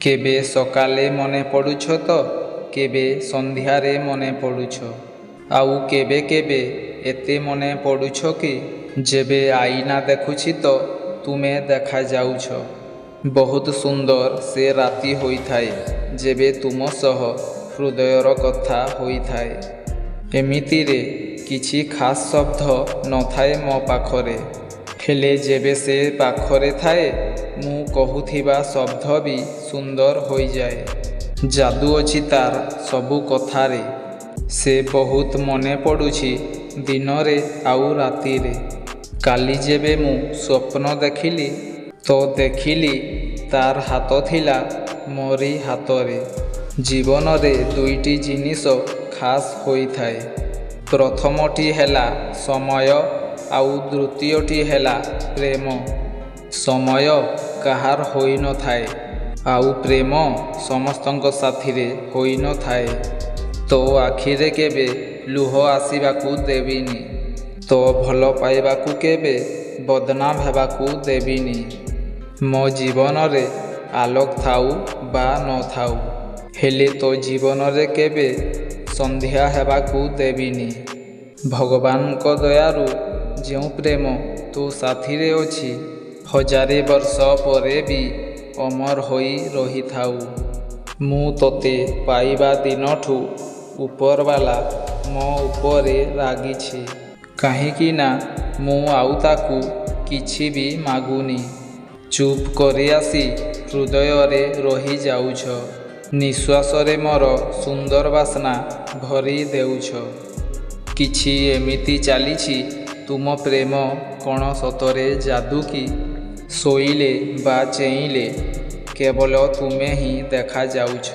କେବେ ସକାଳେ ମନେ ପଡ଼ୁଛ ତ, କେବେ ସନ୍ଧ୍ୟାରେ ମନେ ପଡ଼ୁଛ, ଆଉ କେବେ କେବେ ଏତେ ମନେ ପଡ଼ୁଛ କି ଯେବେ ଆଇନା ଦେଖୁଛି ତ ତୁମେ ଦେଖାଯାଉଛ। ବହୁତ ସୁନ୍ଦର ସେ ରାତି ହୋଇଥାଏ ଯେବେ ତୁମ ସହ ହୃଦୟର କଥା ହୋଇଥାଏ। ଏମିତିରେ କିଛି ଖାସ୍ ଶବ୍ଦ ନଥାଏ ମୋ ପାଖରେ, ହେଲେ ଯେବେ ସେ ପାଖରେ ଥାଏ ମୁଁ କହୁଥିବା ଶବ୍ଦ ବି ସୁନ୍ଦର ହୋଇଯାଏ। ଯାଦୁ ଅଛି ତାର ସବୁ କଥାରେ। ସେ ବହୁତ ମନେ ପଡ଼ୁଛି ଦିନରେ ଆଉ ରାତିରେ। କାଲି ଯେବେ ମୁଁ ସ୍ୱପ୍ନ ଦେଖିଲି ତ ଦେଖିଲି ତାର ହାତ ଥିଲା ମୋରି ହାତରେ। ଜୀବନରେ ଦୁଇଟି ଜିନିଷ ଖାସ୍ ହୋଇଥାଏ। ପ୍ରଥମଟି ହେଲା ସମୟ ଆଉ ଦ୍ୱିତୀୟଟି ହେଲା ପ୍ରେମ। ସମୟ କାହାର ହୋଇନଥାଏ ଆଉ ପ୍ରେମ ସମସ୍ତଙ୍କ ସାଥିରେ ହୋଇନଥାଏ। ତୋ ଆଖିରେ କେବେ ଲୁହ ଆସିବାକୁ ଦେବିନି, ତୋ ଭଲ ପାଇବାକୁ କେବେ ବଦନାମ ହେବାକୁ ଦେବିନି। ମୋ ଜୀବନରେ ଆଲୋକ ଥାଉ ବା ନଥାଉ, ହେଲେ ତୋ ଜୀବନରେ କେବେ ସନ୍ଧ୍ୟା ହେବାକୁ ଦେବିନି। ଭଗବାନଙ୍କ ଦୟାରୁ ଯେଉଁ ପ୍ରେମ ତୋ ସାଥିରେ ଅଛି, 1000 ବର୍ଷ ପରେ ବି ଅମର ହୋଇ ରହିଥାଉ। ମୁଁ ତୋତେ ପାଇବା ଦିନଠୁ ଉପରବାଲା ମୋ ଉପରେ ରାଗିଛି, କାହିଁକି ନା ମୁଁ ଆଉ ତାକୁ କିଛି ବି ମାଗୁନି। ଚୁପ୍ କରି ଆସି ହୃଦୟରେ ରହିଯାଉଛ। ନିଶ୍ୱାସରେ ମୋର ସୁନ୍ଦର ବାସ୍ନା ଭରି ଦେଉଛ। କିଛି ଏମିତି ଚାଲିଛି ତୁମ ପ୍ରେମ କ'ଣ ସତରେ ଯାଦୁ କି? ଶୋଇଲେ ବା ଚେଇଁଲେ କେବଳ ତୁମେ ହିଁ ଦେଖାଯାଉଛ।